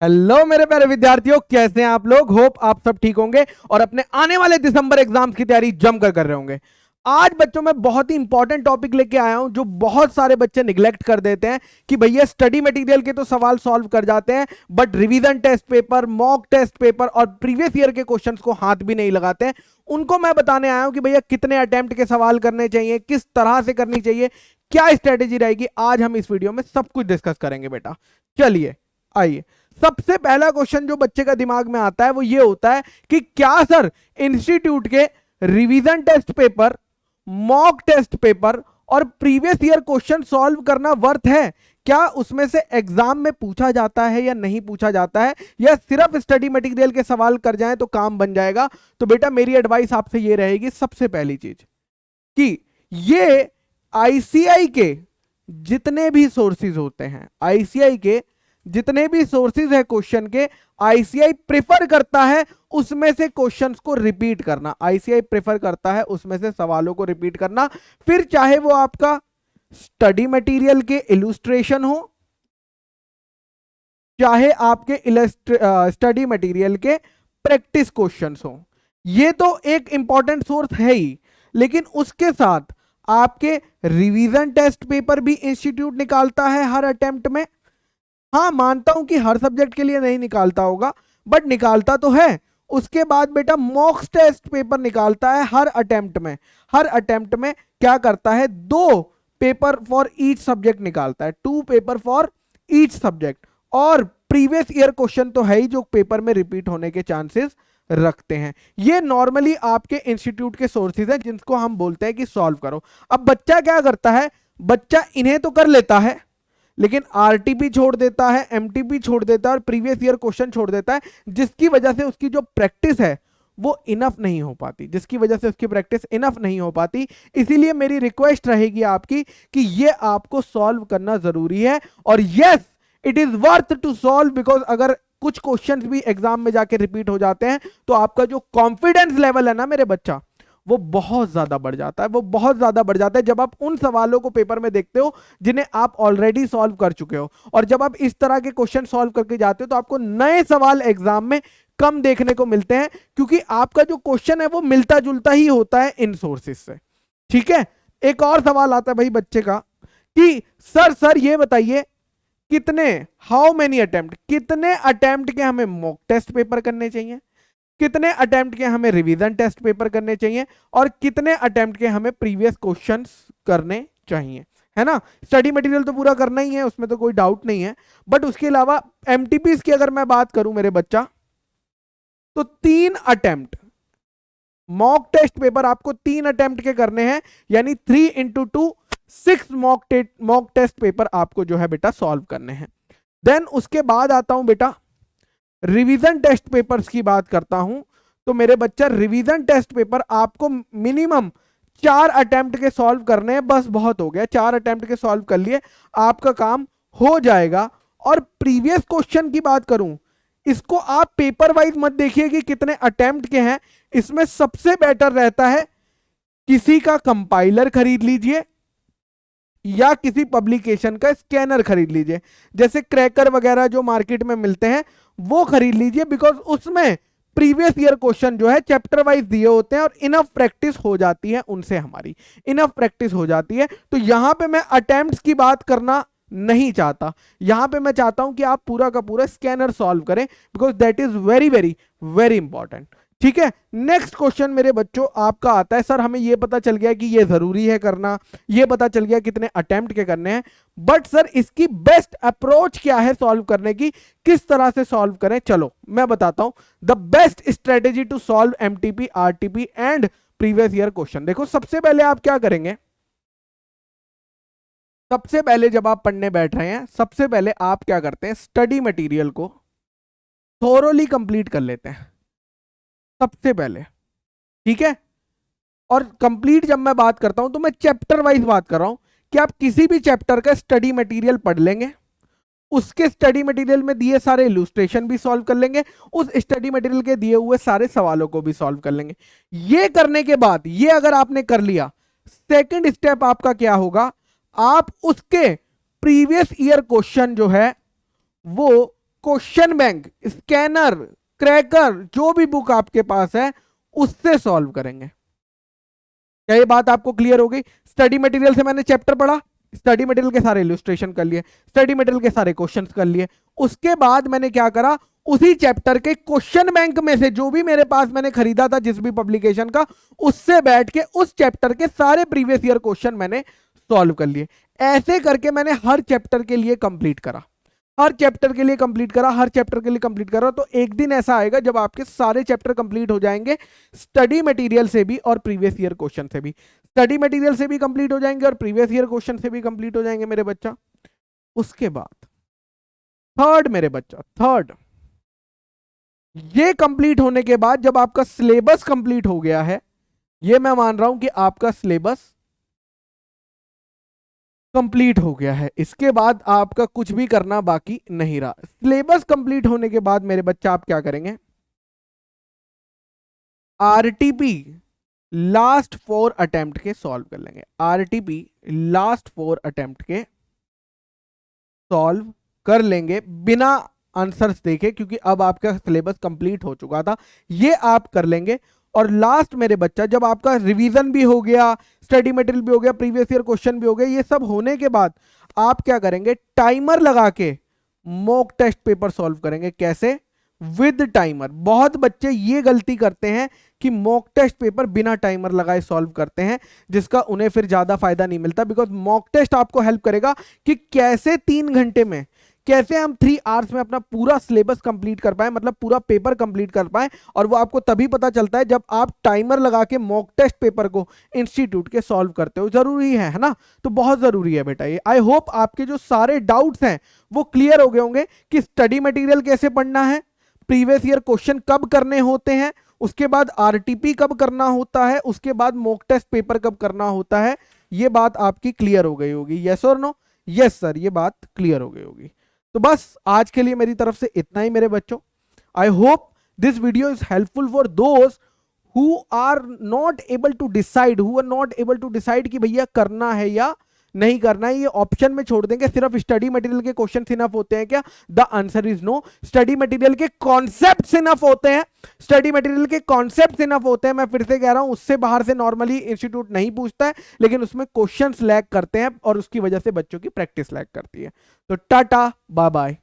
Hello मेरे प्यारे विद्यार्थियों, कैसे हैं आप लोग। होप आप सब ठीक होंगे और अपने आने वाले दिसंबर एग्जाम्स की तैयारी जमकर कर रहे होंगे। आज बच्चों में बहुत ही इंपॉर्टेंट टॉपिक लेके आया हूं जो बहुत सारे बच्चे निगलेक्ट कर देते हैं कि भैया स्टडी मटेरियल के तो सवाल सॉल्व कर जाते हैं, but revision test paper, mock test paper और प्रीवियस ईयर के क्वेश्चंस को हाथ भी नहीं लगाते हैं। उनको मैं बताने आया हूं कि भैया कितने अटेम्प्ट के सवाल करने चाहिए, किस तरह से करनी चाहिए, क्या स्ट्रेटेजी रहेगी। आज हम इस वीडियो में सब कुछ डिस्कस करेंगे बेटा। चलिए आइए, सबसे पहला क्वेश्चन जो बच्चे का दिमाग में आता है वो ये होता है कि क्या सर इंस्टीट्यूट के revision test paper, mock test paper और प्रीवियस ईयर क्वेश्चन सॉल्व करना वर्थ है? क्या उसमें से एग्जाम में पूछा जाता है या नहीं पूछा जाता है, या सिर्फ स्टडी मटेरियल के सवाल कर जाएं तो काम बन जाएगा? तो बेटा मेरी एडवाइस आपसे ये रहेगी, सबसे पहली चीज कि ये आईसीआई के जितने भी सोर्सेज होते हैं, आईसीआई के जितने भी सोर्सेज है क्वेश्चन के, आईसीआई प्रेफर करता है उसमें से क्वेश्चंस को रिपीट करना। आईसीआई प्रेफर करता है उसमें से सवालों को रिपीट करना, फिर चाहे वो आपका स्टडी मटेरियल के इलुस्ट्रेशन हो, चाहे आपके स्टडी मटेरियल के प्रैक्टिस क्वेश्चंस हो। ये तो एक इंपॉर्टेंट सोर्स है ही, लेकिन उसके साथ आपके रिवीजन टेस्ट पेपर भी इंस्टीट्यूट निकालता है हर अटेम्प्ट में। हाँ, मानता हूं कि हर सब्जेक्ट के लिए नहीं निकालता होगा, बट निकालता तो है। उसके बाद बेटा मॉक टेस्ट पेपर निकालता है हर अटेम्प्ट में। हर अटेम्प्ट में क्या करता है, 2 पेपर फॉर ईच सब्जेक्ट निकालता है, 2 पेपर फॉर ईच सब्जेक्ट। और प्रीवियस ईयर क्वेश्चन तो है ही जो पेपर में रिपीट होने के चांसेस रखते हैं। ये नॉर्मली आपके इंस्टीट्यूट के सोर्सेज हैं जिनको हम बोलते हैं कि सॉल्व करो। अब बच्चा क्या करता है, बच्चा इन्हें तो कर लेता है लेकिन आरटीपी छोड़ देता है, एमटीपी छोड़ देता है और प्रीवियस ईयर क्वेश्चन छोड़ देता है, जिसकी वजह से उसकी जो प्रैक्टिस है वो इनफ नहीं हो पाती, जिसकी वजह से उसकी प्रैक्टिस इनफ नहीं हो पाती। इसीलिए मेरी रिक्वेस्ट रहेगी आपकी कि ये आपको सॉल्व करना जरूरी है। और yes, it is worth to solve, because अगर कुछ क्वेश्चंस भी एग्जाम में जाके रिपीट हो जाते हैं तो आपका जो कॉन्फिडेंस लेवल है ना मेरे बच्चा, वो बहुत ज्यादा बढ़ जाता है। वो बहुत ज्यादा बढ़ जाता है जब आप उन सवालों को पेपर में देखते हो जिन्हें आप ऑलरेडी सॉल्व कर चुके हो। और जब आप इस तरह के क्वेश्चन सॉल्व करके जाते हो तो आपको नए सवाल एग्जाम में कम देखने को मिलते हैं, क्योंकि आपका जो क्वेश्चन है वो मिलता जुलता ही होता है इन सोर्सेस से। ठीक है, एक और सवाल आता है भाई बच्चे का कि सर ये बताइए कितने, हाउ मेनी अटेम्प्ट, कितने अटेम्प्ट के हमें मॉक टेस्ट पेपर करने चाहिए, कितने अटेम्प्ट के हमें रिवीजन टेस्ट पेपर करने चाहिए, और कितने अटेम्प्ट के हमें प्रीवियस क्वेश्चंस करने चाहिए, है ना। स्टडी मटेरियल तो पूरा करना ही है, उसमें तो कोई डाउट नहीं है, बट उसके अलावा एमटीपीस की अगर मैं बात करूं मेरे बच्चा, तो 3 अटेम्प्ट मॉक टेस्ट पेपर आपको 3 अटेम्प्ट के करने हैं, यानी 3 into 2 6 मॉक टेस्ट पेपर आपको जो है बेटा सॉल्व करने हैं। देन उसके बाद आता हूं बेटा रिवीजन टेस्ट पेपर्स की बात करता हूं। तो मेरे बच्चा रिवीजन टेस्ट पेपर आपको मिनिमम 4 अटेम्प्ट के सॉल्व करने हैं, बस बहुत हो गया, 4 अटेम्प्ट के सॉल्व कर लिए आपका काम हो जाएगा। और प्रीवियस क्वेश्चन की बात करूं, इसको आप पेपर वाइज मत देखिए कि कितने अटेम्प्ट के हैं। इसमें सबसे बेटर रहता है किसी का कंपाइलर खरीद लीजिए या किसी पब्लिकेशन का स्कैनर खरीद लीजिए, जैसे क्रैकर वगैरह जो मार्केट में मिलते हैं वो खरीद लीजिए, बिकॉज उसमें प्रीवियस ईयर क्वेश्चन जो है चैप्टर वाइज दिए होते हैं और इनफ प्रैक्टिस हो जाती है उनसे, हमारी इनफ प्रैक्टिस हो जाती है। तो यहां पे मैं अटेम्प्ट्स की बात करना नहीं चाहता, यहां पे मैं चाहता हूं कि आप पूरा का पूरा स्कैनर सॉल्व करें, because that is very very very important. ठीक है, नेक्स्ट क्वेश्चन मेरे बच्चों आपका आता है, सर हमें यह पता चल गया कि यह जरूरी है करना, यह पता चल गया कितने अटेम्प्ट के करने हैं, बट सर इसकी बेस्ट अप्रोच क्या है सॉल्व करने की, किस तरह से सॉल्व करें? चलो मैं बताता हूं the best strategy to solve MTP, RTP and previous year question. देखो सबसे पहले आप क्या करेंगे, सबसे पहले जब आप पढ़ने बैठ रहे हैं, सबसे पहले आप क्या करते हैं, स्टडी मटेरियल को थोरोली कंप्लीट कर लेते हैं सबसे पहले। ठीक है, और कंप्लीट जब मैं बात करता हूं तो मैं चैप्टर वाइज बात कर रहा हूं कि आप किसी भी चैप्टर का स्टडी मटेरियल पढ़ लेंगे, उसके स्टडी मटेरियल में दिए सारे इलुस्ट्रेशन भी सॉल्व कर लेंगे, उस स्टडी मटेरियल के दिए हुए सारे सवालों को भी सॉल्व कर लेंगे। ये करने के बाद, ये अगर आपने कर लिया, सेकंड स्टेप आपका क्या होगा, आप उसके प्रीवियस ईयर क्वेश्चन जो है वो क्वेश्चन बैंक, स्कैनर, क्रैकर, जो भी बुक आपके पास है उससे सॉल्व करेंगे। क्या ये बात आपको क्लियर हो गई? स्टडी मटेरियल से मैंने चैप्टर पढ़ा, स्टडी मटेरियल के सारे इलस्ट्रेशन कर लिए, स्टडी मटेरियल के सारे क्वेश्चंस कर लिए, उसके बाद मैंने क्या करा, उसी चैप्टर के क्वेश्चन बैंक में से जो भी मेरे पास मैंने खरीदा था जिस भी पब्लिकेशन का, उससे बैठ के उस चैप्टर के सारे प्रीवियस ईयर क्वेश्चन मैंने सॉल्व कर लिए। ऐसे करके मैंने हर चैप्टर के लिए कंप्लीट करा, हर चैप्टर के लिए कंप्लीट करा, हर चैप्टर के लिए कंप्लीट करा। तो एक दिन ऐसा आएगा जब आपके सारे चैप्टर कंप्लीट हो जाएंगे, स्टडी मटेरियल से भी और प्रीवियस ईयर क्वेश्चन से भी। स्टडी मटेरियल से भी कंप्लीट हो जाएंगे और प्रीवियस ईयर क्वेश्चन से भी कंप्लीट हो जाएंगे मेरे बच्चा। उसके बाद थर्ड मेरे बच्चा, थर्ड, ये कंप्लीट होने के बाद जब आपका सिलेबस कंप्लीट हो गया है, ये मैं मान रहा हूं कि आपका सिलेबस कंप्लीट हो गया है, इसके बाद आपका कुछ भी करना बाकी नहीं रहा। सिलेबस कंप्लीट होने के बाद मेरे बच्चा आप क्या करेंगे, आरटीपी लास्ट 4 अटेम्प्ट के सॉल्व कर लेंगे। आरटीपी लास्ट 4 अटेम्प्ट के सॉल्व कर लेंगे बिना आंसर्स देखे, क्योंकि अब आपका सिलेबस कंप्लीट हो चुका था, ये आप कर लेंगे। और लास्ट मेरे बच्चा जब आपका रिवीजन भी हो गया, स्टडी मटेरियल भी हो गया, प्रीवियस ईयर क्वेश्चन भी हो गए, ये सब होने के बाद आप क्या करेंगे, टाइमर लगा के मॉक टेस्ट पेपर सॉल्व करेंगे। कैसे? With timer. बहुत बच्चे ये गलती करते हैं कि मॉक टेस्ट पेपर बिना टाइमर लगाए सॉल्व करते हैं, जिसका उन्हें फिर ज्यादा फायदा नहीं मिलता। बिकॉज मॉक टेस्ट आपको हेल्प करेगा कि कैसे 3 घंटे में, कैसे हम 3 आवर्स में अपना पूरा सिलेबस कंप्लीट कर पाए, मतलब पूरा पेपर कंप्लीट कर पाए। और वो आपको तभी पता चलता है जब आप टाइमर लगा के मॉक टेस्ट पेपर को इंस्टीट्यूट के सॉल्व करते हो। जरूरी है ना? तो बहुत जरूरी है बेटा ये। आई होप आपके जो सारे डाउट्स हैं वो क्लियर हो गए होंगे कि स्टडी मटेरियल कैसे पढ़ना है, प्रीवियस ईयर क्वेश्चन कब करने होते हैं, उसके बाद आरटीपी कब करना होता है, उसके बाद मॉक टेस्ट पेपर कब करना होता है। ये बात आपकी क्लियर हो गई होगी। यस और नो? यस सर, ये बात क्लियर हो गई होगी। तो बस आज के लिए मेरी तरफ से इतना ही मेरे बच्चों। I hope this video is helpful for those who are not able to decide, who are not able to decide कि भैया करना है या नहीं करना है। ये ऑप्शन में छोड़ देंगे, सिर्फ स्टडी मटेरियल के क्वेश्चन इनफ होते हैं क्या? The answer is no. Study material के कॉन्सेप्ट्स इनफ होते हैं, स्टडी मटेरियल के कॉन्सेप्ट्स इनफ होते हैं। मैं फिर से कह रहा हूं, उससे बाहर से नॉर्मली इंस्टीट्यूट नहीं पूछता है, लेकिन उसमें क्वेश्चंस लैग करते हैं और उसकी वजह से बच्चों की प्रैक्टिस लैग करती है। तो टाटा बाय बाय।